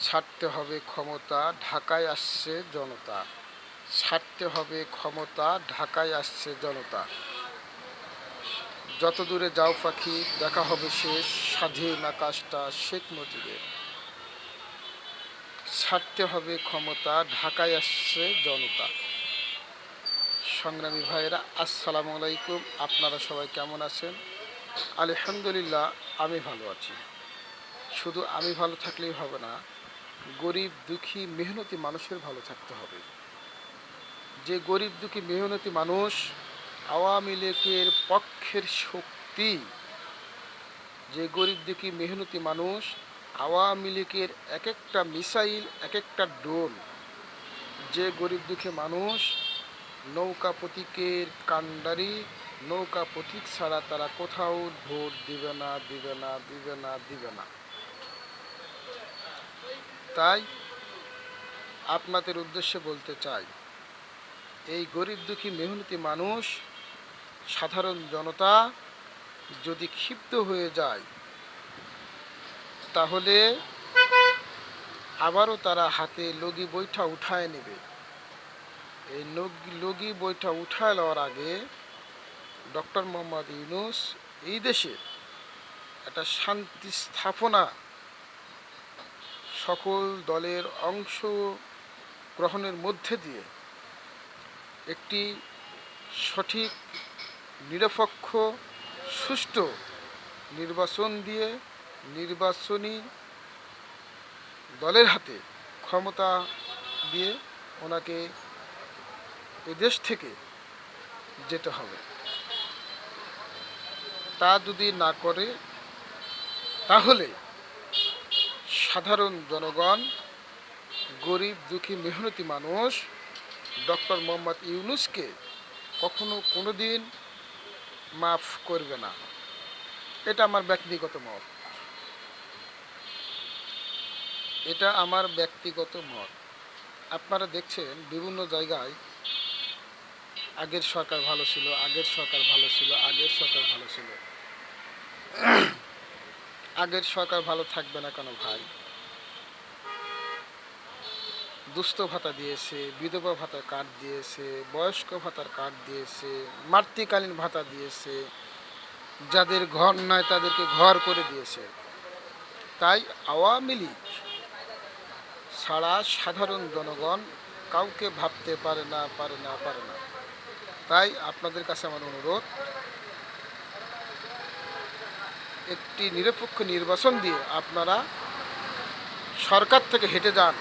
ছাড়তে হবে ক্ষমতা, ঢাকায় আসছে জনতা। ছাড়তে হবে ক্ষমতা, ঢাকায় আসছে জনতা। যত দূরে যাও পাখি, দেখা হবে শেষ স্বাধীন আকাশটা শেখ মুজিবের। ছাড়তে হবে ক্ষমতা, ঢাকায় আসছে জনতা। সংগ্রামী ভাইয়েরা, আসসালামু আলাইকুম। আপনারা সবাই কেমন আছেন? আলহামদুলিল্লাহ, আমি ভালো আছি। শুধু আমি ভালো থাকলেই হবে না, গরিব দুঃখী মেহনতি মানুষের ভালো থাকতে হবে। যে গরিব দুঃখী মেহনতি মানুষ আওয়ামী লীগের পক্ষের শক্তি, যে গরিব দুঃখী মেহনতি মানুষ আওয়ামী লীগের এক একটা মিসাইল, এক একটা ড্রোন, যে গরিব দুঃখী মানুষ নৌকা প্রতীকের কাণ্ডারি, নৌকা প্রতীক ছাড়া তারা কোথাও ভোট দিবে না, দিবে না, দিবে না, দিবে না। তাই আপনাদের উদ্দেশ্যে বলতে চাই, এই গরিব দুঃখী মেহনতি মানুষ, সাধারণ জনতা যদি ক্ষিপ্ত হয়ে যায়, তাহলে আবারও তারা হাতে লগি বৈঠা উঠায় নেবে। এই লগি বৈঠা উঠায় নেওয়ার আগে ডক্টর মোহাম্মদ ইউনূস এই দেশে একটা শান্তি স্থাপনা, সকল দলের অংশ গ্রহণের মধ্যে দিয়ে একটি সঠিক, নিরপেক্ষ, সুষ্ঠু নির্বাচন দিয়ে নির্বাচনী দলের হাতে ক্ষমতা দিয়ে ওনাকে এদেশ থেকে যেতে হবে। তা যদি না করে, তাহলে সাধারণ জনগণ, গরিব দুঃখী মেহনতি মানুষ ডক্টর মোহাম্মদ ইউনূসকে কখনো কোনো দিন মাফ করবে না। এটা আমার ব্যক্তিগত মত। এটা আমার ব্যক্তিগত মত। আপনারা দেখছেন বিভিন্ন জায়গায় আগের সরকার ভালো ছিল, আগের সরকার ভালো ছিল, আগের সরকার ভালো ছিল। আগের সরকার ভালো থাকবে না কেন ভাই? দুস্থ ভাতা দিয়েছে, বিধবা ভাতার কার্ড দিয়েছে, বয়স্ক ভাতার কার্ড দিয়েছে, মাতৃকালীন ভাতা দিয়েছে, যাদের ঘর নাই তাদেরকে ঘর করে দিয়েছে। তাই আওয়ামী লীগ ছাড়া সাধারণ জনগণ কাউকে ভাবতে পারে না, পারে না, পারে না। তাই আপনাদের কাছে আমার অনুরোধ, একটি নিরপেক্ষ নির্বাচন দিয়ে আপনারা সরকার থেকে হেঁটে যান।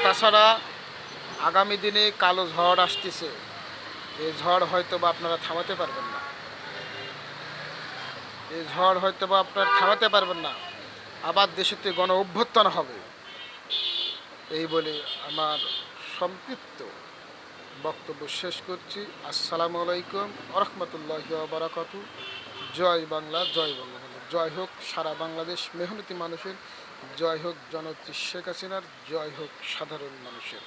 তাছাড়া আগামী দিনে কালো ঝড় আসতেছে। এই ঝড় হয়তো বা আপনারা থামাতে পারবেন না। এই ঝড় হয়তো বা আপনারা থামাতে পারবেন না। আবার দেশেতে গণ অভ্যুত্থান হবে। এই বলে আমার সংক্ষিপ্ত বক্তব্য শেষ করছি। আসসালামু আলাইকুম ওয়া রাহমাতুল্লাহি ওয়া বারাকাতুহু। জয় বাংলা, জয় বঙ্গবন্ধু। জয় হোক সারা বাংলাদেশ মেহনতি মানুষের, জয় হোক জননেত্রী শেখ হাসিনার, জয় হোক সাধারণ মানুষের।